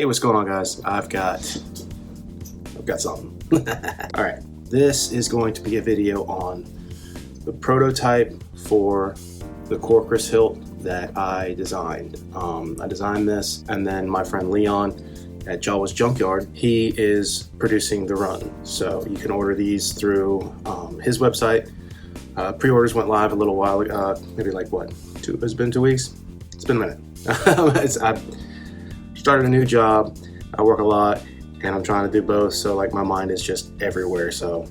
what's going on, guys? I've got something. All right, this is going to be a video on the prototype for the Courkrus hilt that I designed. I designed this, and then my friend Leon at Jawa's Junkyard, he is producing the run. So you can order these through his website. Pre-orders went live a little while ago, maybe like what, it's been 2 weeks? It's been a minute. I started a new job, I work a lot, and I'm trying to do both, so like my mind is just everywhere. So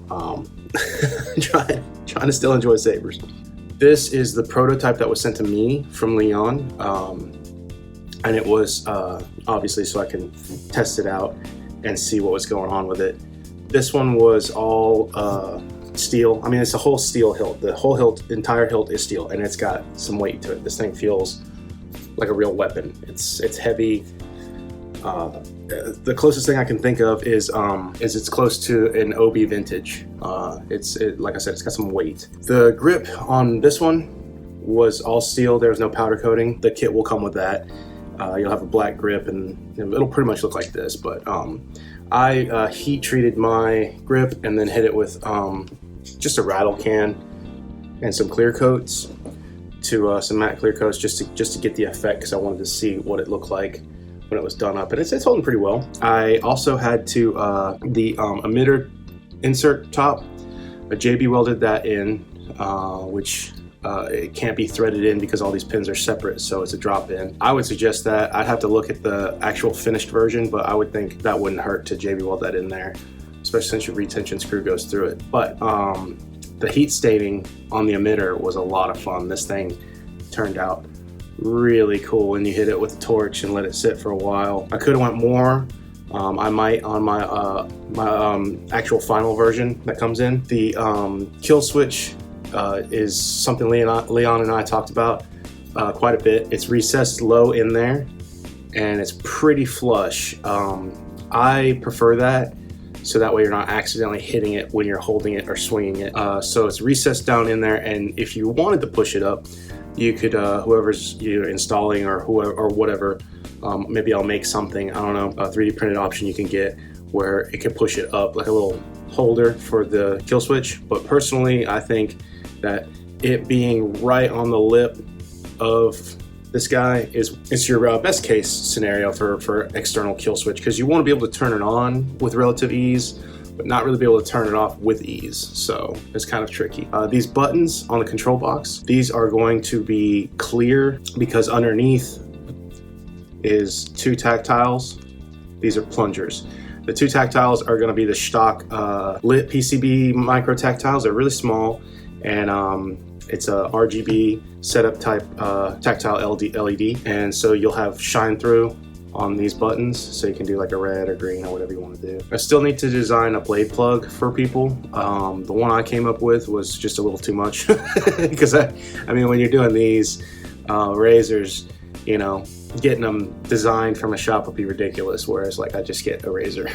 trying to still enjoy sabers. This is the prototype that was sent to me from Leon, and it was obviously so I can test it out and see what was going on with it. This one was all steel. I mean, it's a whole steel hilt. The whole hilt, entire hilt is steel, and it's got some weight to it. This thing feels like a real weapon. It's heavy. The closest thing I can think of is it's close to an OB vintage. Like I said, it's got some weight. The grip on this one was all steel. There was no powder coating. The kit will come with that. You'll have a black grip, and it'll pretty much look like this. But I heat treated my grip and then hit it with just a rattle can and some clear coats, some matte clear coats, just to get the effect, because I wanted to see what it looked like when it was done up, and it's holding pretty well. I also had to the emitter insert top, JB welded that in, which it can't be threaded in because all these pins are separate, so it's a drop in. I would suggest that. I'd have to look at the actual finished version, but I would think that wouldn't hurt to JB weld that in there, especially since your retention screw goes through it. But the heat staining on the emitter was a lot of fun. This thing turned out really cool when you hit it with a torch and let it sit for a while. I could have went more. I might on my actual final version that comes in. The kill switch is something Leon and I talked about quite a bit. It's recessed low in there, and it's pretty flush. I prefer that, so that way you're not accidentally hitting it when you're holding it or swinging it. So it's recessed down in there, and if you wanted to push it up, you could, whoever's installing or whoever or whatever, maybe I'll make something, I don't know, a 3D printed option you can get where it can push it up like a little holder for the kill switch. But personally, I think that it being right on the lip of this guy it's your best case scenario for external kill switch, because you want to be able to turn it on with relative ease, but not really be able to turn it off with ease. So it's kind of tricky. These buttons on the control box, these are going to be clear because underneath is two tactiles. These are plungers. The two tactiles are going to be the stock lit PCB micro tactiles. They're really small, and it's a RGB setup type tactile LED, and so you'll have shine through on these buttons, so you can do like a red or green or whatever you want to do. I still need to design a blade plug for people. The one I came up with was just a little too much because I mean, when you're doing these razors, you know, getting them designed from a shop would be ridiculous, whereas like I just get a razor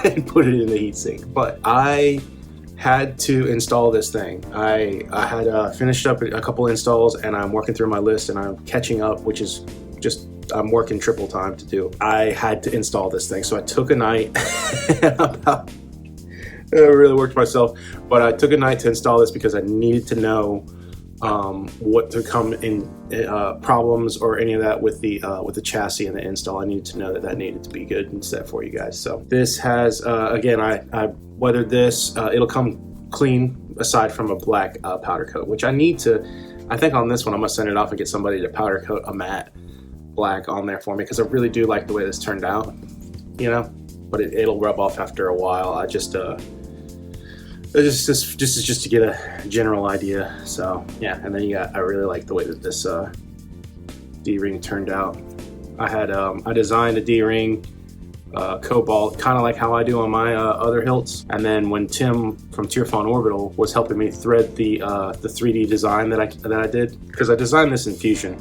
and put it in the heatsink. But I had to install this thing. I had finished up a couple installs, and I'm working through my list, and I'm catching up, which is just, I'm working triple time to do. I had to install this thing, so I took a night. I really worked myself, but I took a night to install this because I needed to know what to come in problems or any of that with the chassis and the install. I needed to know that needed to be good and set for you guys. So this has again, I weathered this. It'll come clean aside from a black powder coat, which I need to. I think on this one I'm gonna send it off and get somebody to powder coat a matte black on there for me, because I really do like the way this turned out, you know. But it'll rub off after a while. I just this is just to get a general idea. So yeah, and then I really like the way that this D-ring turned out. I designed a D-ring cobalt, kind of like how I do on my other hilts. And then when Tim from Tearfon Orbital was helping me thread the 3D design that I did, because I designed this in Fusion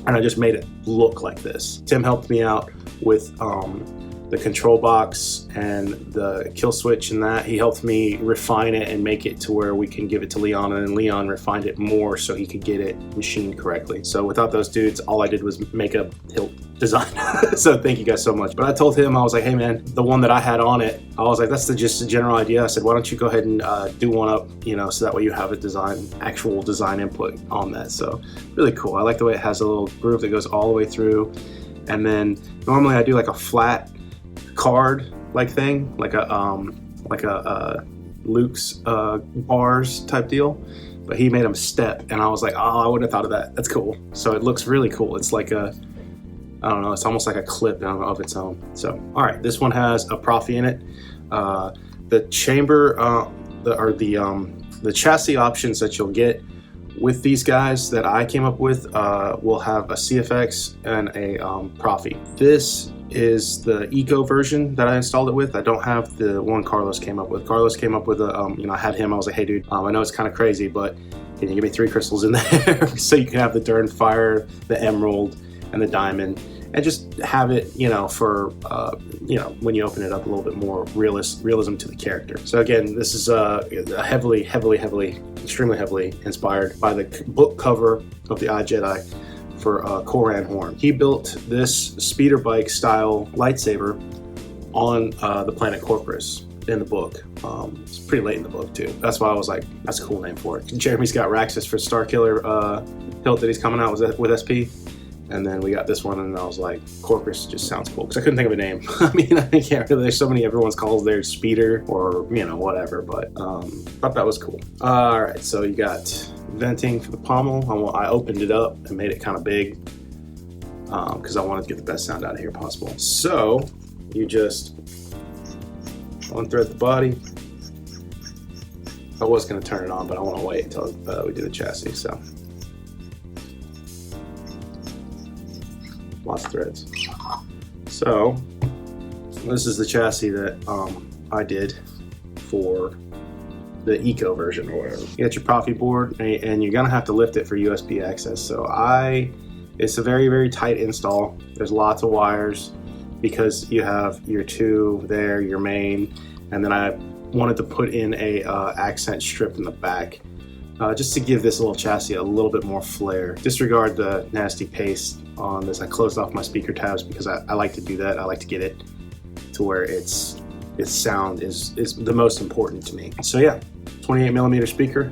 and I just made it look like this. Tim helped me out with the control box and the kill switch and that. He helped me refine it and make it to where we can give it to Leon, and then Leon refined it more so he could get it machined correctly. So without those dudes, all I did was make a hilt design. So thank you guys so much. But I told him, I was like, hey man, the one that I had on it, I was like, that's just a general idea. I said, why don't you go ahead and do one up, you know, so that way you have a actual design input on that. So really cool. I like the way it has a little groove that goes all the way through. And then normally I do like a flat card like thing, like a Luke's bars type deal, but he made them step, and I was like, oh, I wouldn't have thought of that. That's cool. So it looks really cool. It's like I don't know, it's almost like a clip of its own. So, all right, this one has a Profi in it. The chamber, the chassis options that you'll get with these guys that I came up with will have a CFX and a Profi. This is the Eco version that I installed it with. I don't have the one Carlos came up with. Carlos came up with a, you know, I had him, I was like, hey dude, I know it's kind of crazy, but can you give me 3 crystals in there so you can have the Durn Fire, the Emerald, and the Diamond, and just have it, you know, for, you know, when you open it up, a little bit more realism to the character. So again, this is extremely heavily inspired by the book cover of the iJedi for Coran Horn. He built this speeder bike style lightsaber on the planet Courkrus in the book. It's pretty late in the book too. That's why I was like, that's a cool name for it. Jeremy's got Raxus for Starkiller hilt that he's coming out with SP. And then we got this one, and I was like, Courkrus just sounds cool, because I couldn't think of a name. I mean, I can't really, there's so many, everyone's calls their speeder, or, you know, whatever, but thought that was cool. All right, so you got venting for the pommel. I opened it up and made it kind of big, because I wanted to get the best sound out of here possible. So, you just unthread the body. I was going to turn it on, but I want to wait until we do the chassis, so. Lots of threads. So this is the chassis that I did for the Eco version or whatever. You got your Profi board, and you're gonna have to lift it for USB access. So it's a very tight install. There's lots of wires because you have your 2 there, your main, and then I wanted to put in a accent strip in the back. Just to give this little chassis a little bit more flair. Disregard the nasty paste on this. I closed off my speaker tabs because I like to do that. I like to get it to where its sound is the most important to me. So yeah, 28mm speaker,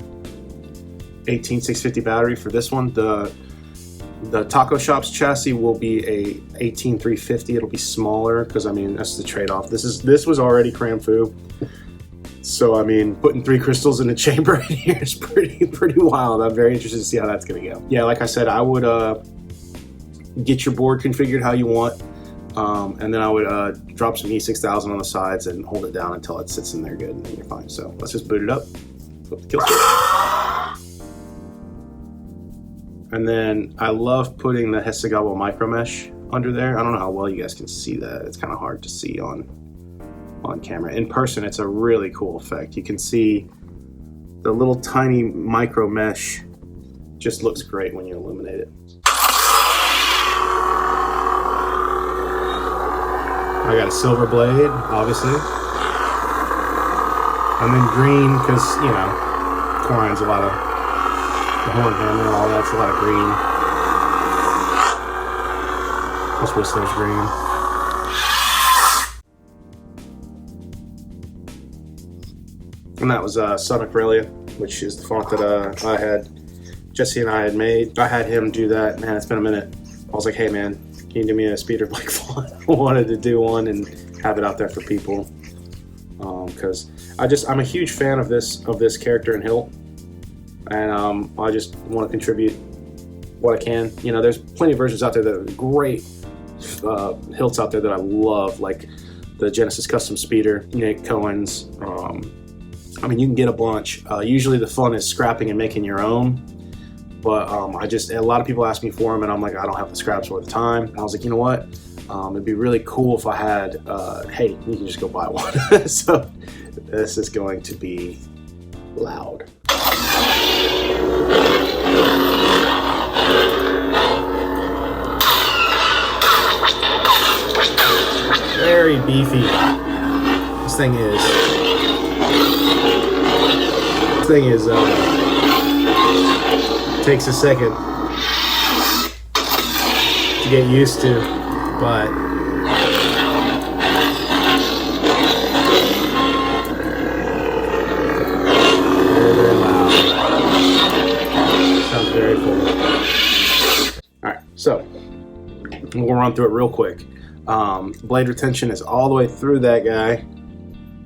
18650 battery for this one. The Taco Shop's chassis will be a 18350. It'll be smaller because I mean that's the trade-off. This was already cram foo. So I mean, putting 3 crystals in a chamber in here is pretty wild. I'm very interested to see how that's gonna go. Yeah, like I said, I would get your board configured how you want, and then I would drop some E6000 on the sides and hold it down until it sits in there good, and then you're fine. So let's just boot it up. Flip the kill switch. And then I love putting the Hesegabo micro mesh under there. I don't know how well you guys can see that. It's kind of hard to see on camera. In person, it's a really cool effect. You can see the little tiny micro mesh just looks great when you illuminate it. I got a silver blade, obviously. And then green, because, you know, Coran's a lot of the horn hammer and all that's a lot of green. Plus Whistler's green. And that was Sonic Relia, which is the font that Jesse and I had made. I had him do that. Man, it's been a minute. I was like, hey man, can you do me a speeder bike font? I wanted to do one and have it out there for people. Because I'm a huge fan of this character and hilt. And I just want to contribute what I can. You know, there's plenty of versions out there that are great hilts out there that I love, like the Genesis Custom Speeder, Nick Cohen's. I mean, you can get a bunch. Usually the fun is scrapping and making your own, but a lot of people ask me for them, and I'm like, I don't have the scraps or the time. And I was like, you know what? It'd be really cool if I had, hey, you can just go buy one. So this is going to be loud. Very beefy. This thing is. This thing is. Takes a second to get used to, but very, very loud. Sounds very cool. All right, so we'll run through it real quick. Blade retention is all the way through that guy.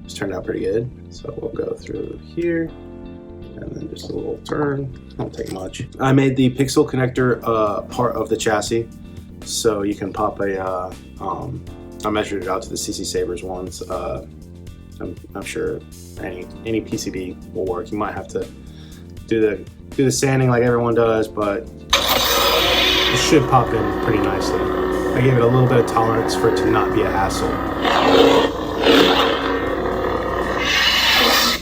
It's turned out pretty good. So we'll go through here. And then just a little turn, won't take much. I made the pixel connector part of the chassis, so you can pop a, I measured it out to the CC Sabers ones. I'm sure any PCB will work. You might have to do the sanding like everyone does, but it should pop in pretty nicely. I gave it a little bit of tolerance for it to not be a hassle.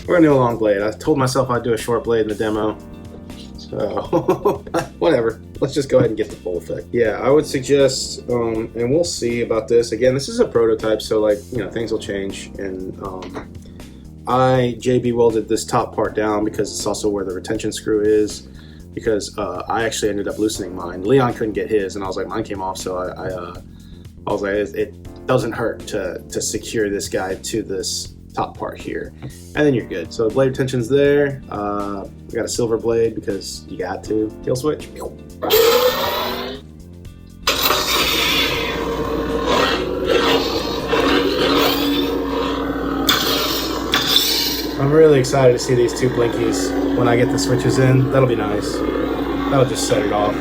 We're gonna do a long blade. I told myself I'd do a short blade in the demo. So, whatever. Let's just go ahead and get the full effect. Yeah, I would suggest, and we'll see about this. Again, this is a prototype, so like, you know, things will change. And I JB welded this top part down because it's also where the retention screw is. Because I actually ended up loosening mine. Leon couldn't get his, and I was like, mine came off, so I was like, it doesn't hurt to secure this guy to this top part here, and then you're good. So the blade retention's there. We got a silver blade because you got to. Kill switch. I'm really excited to see these two blinkies when I get the switches in. That'll be nice. That'll just set it off.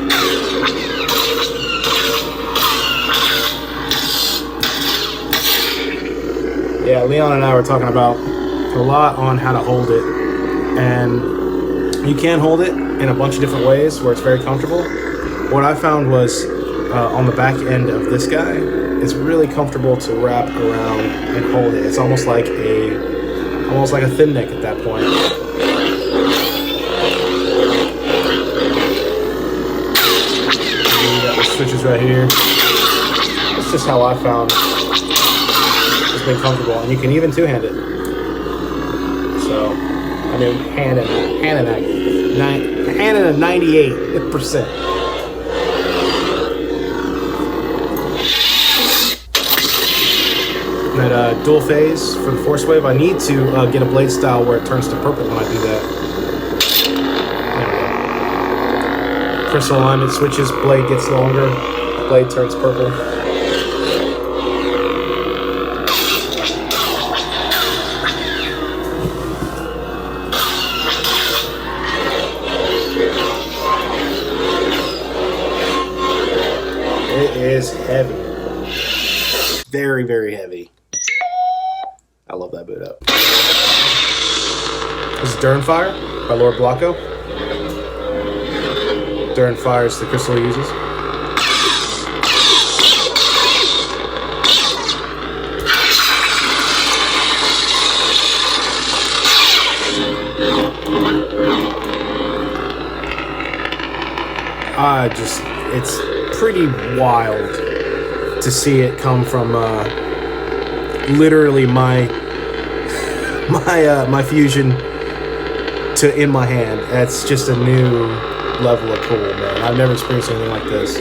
Yeah, Leon and I were talking about a lot on how to hold it, and you can hold it in a bunch of different ways where it's very comfortable. What I found was on the back end of this guy, it's really comfortable to wrap around and hold it. It's almost like a thin neck at that point. You got the switches right here. That's just how I found it's been comfortable, and you can even two-hand it. So, I mean, hand in a 98%. That dual phase for the force wave, I need to get a blade style where it turns to purple when I do that. There we go. Crystal alignment switches, blade gets longer, blade turns purple. It is heavy. Very, very heavy. I love that boot up. This is Durnfire by Lord Blocko. Durnfire is the crystal he uses. It's pretty wild to see it come from literally my fusion to in my hand. That's just a new level of cool, man. I've never experienced anything like this.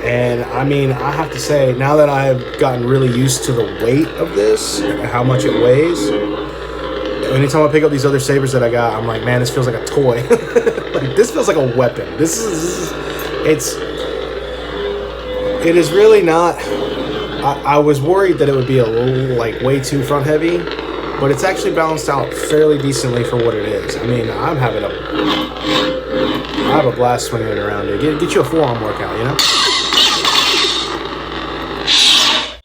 And I mean, I have to say, now that I've gotten really used to the weight of this, how much it weighs, anytime I pick up these other sabers that I got, I'm like, man, this feels like a toy. Like, this feels like a weapon. It is really not. I was worried that it would be a little, like, way too front heavy, but it's actually balanced out fairly decently for what it is. I mean, I have a blast swinging it around it. Get you a forearm workout, you know?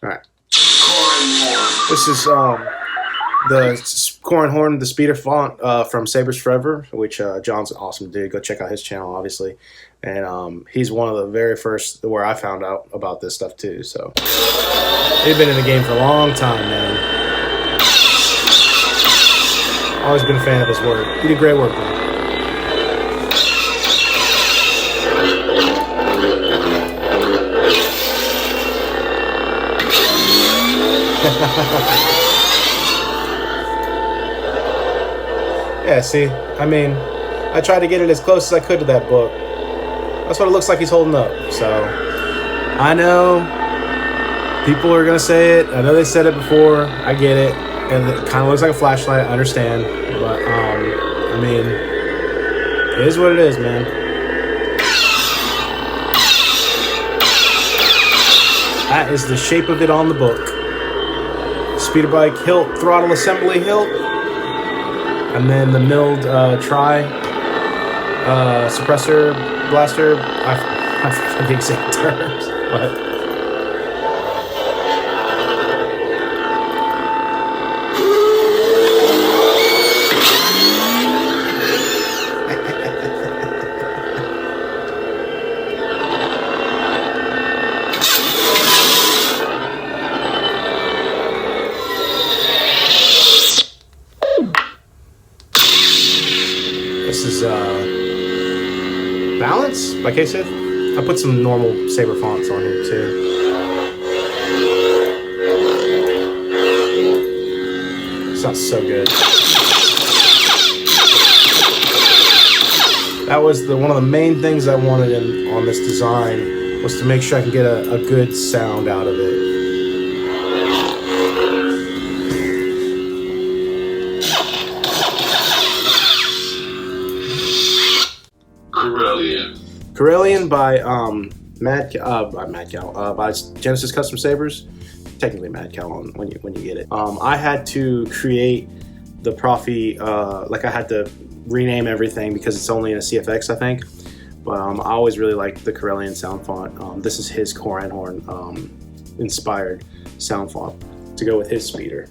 Alright. This is the Corin Horn, the speeder font from Sabers Forever, which John's an awesome dude. Go check out his channel, obviously. And he's one of the very first where I found out about this stuff too. So they've been in the game for a long time, man. Always been a fan of his work. He did great work, man. Yeah, see, I mean, I tried to get it as close as I could to that book. That's what it looks like he's holding up. So, I know people are gonna say it. I know they said it before. I get it, and it kind of looks like a flashlight. I understand, but I mean, it is what it is, man. That is the shape of it on the book. Speeder bike hilt, throttle assembly hilt, and then the milled suppressor blaster. I forget the exact terms, but. This is Balance by K-Sith. I put some normal Saber fonts on here too. Sounds so good. That was one of the main things I wanted on this design, was to make sure I can get a good sound out of it. Corellian by by Genesis Custom Sabers. Technically Mad Cow when you get it. I had to create the Profi, like I had to rename everything because it's only in a CFX, I think. But I always really liked the Corellian sound font. This is his Core and Horn inspired sound font to go with his speeder.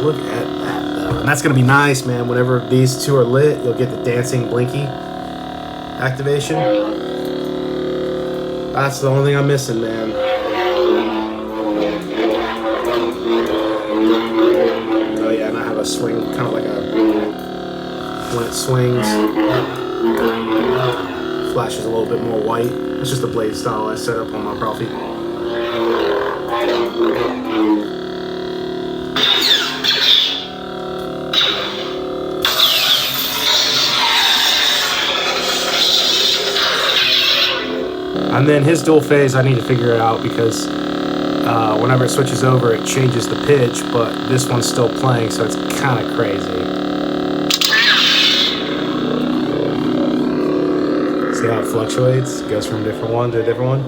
Look at that. And that's gonna be nice, man. Whenever these two are lit, you'll get the dancing blinky activation. That's the only thing I'm missing, man. Oh yeah, and I have a swing, kind of like when it swings, flashes a little bit more white. It's just the blade style I set up on my Profi. And then his dual phase, I need to figure it out because whenever it switches over, it changes the pitch, but this one's still playing, so it's kind of crazy. See how it fluctuates? It goes from a different one to a different one.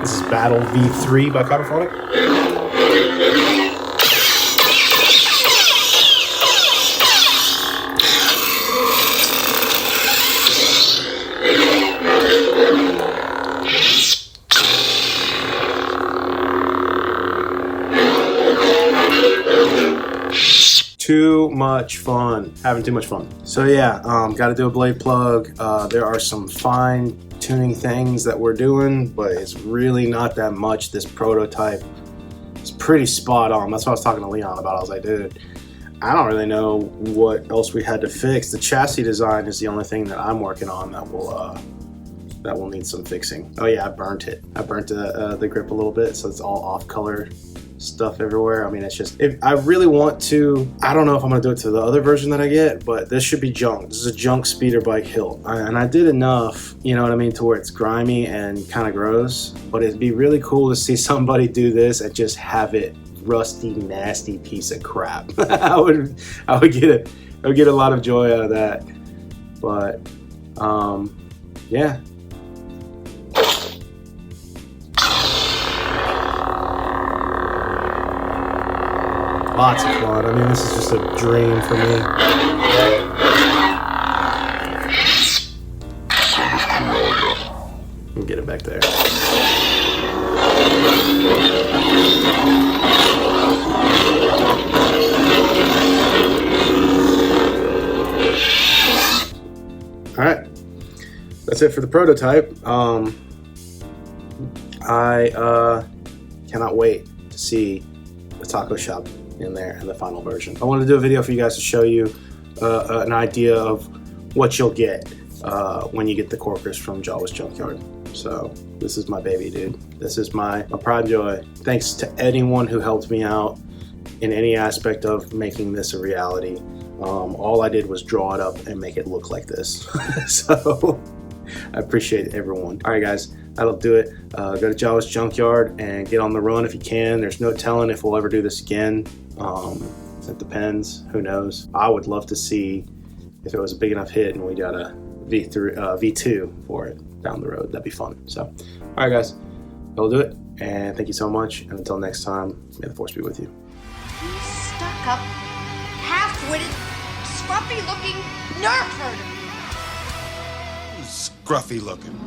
This is Battle V3 by Copperphonic. Too much fun. Having too much fun. So yeah, got to do a blade plug. There are some fine tuning things that we're doing, but it's really not that much. This prototype is pretty spot on. That's what I was talking to Leon about. I was like, dude, I don't really know what else we had to fix. The chassis design is the only thing that I'm working on that will need some fixing. Oh yeah, I burnt it. I burnt the grip a little bit, so it's all off color stuff everywhere. I mean, it's just, if I really want to, I don't know if I'm gonna do it to the other version that I get, but this should be junk. This is a junk speeder bike hilt, and I did enough, you know what I mean, to where it's grimy and kind of gross, but it'd be really cool to see somebody do this and just have it rusty, nasty piece of crap. I would get a lot of joy out of that. But yeah. Lots of fun. I mean, this is just a dream for me. Let me get it back there. All right, that's it for the prototype. I cannot wait to see a taco shop in there in the final version. I wanted to do a video for you guys to show you an idea of what you'll get when you get the Courkrus from Jawa's Junkyard. So this is my baby, dude. This is my pride and joy. Thanks to anyone who helped me out in any aspect of making this a reality. All I did was draw it up and make it look like this. So I appreciate everyone. All right, guys, that'll do it. Go to Jawa's Junkyard and get on the run if you can. There's no telling if we'll ever do this again. It depends. Who knows? I would love to see if it was a big enough hit and we got a V2 for it down the road. That'd be fun. So, all right, guys, that'll do it. And thank you so much. And until next time, may the force be with you. Stuck up, half-witted, scruffy-looking nerf herder. Scruffy looking.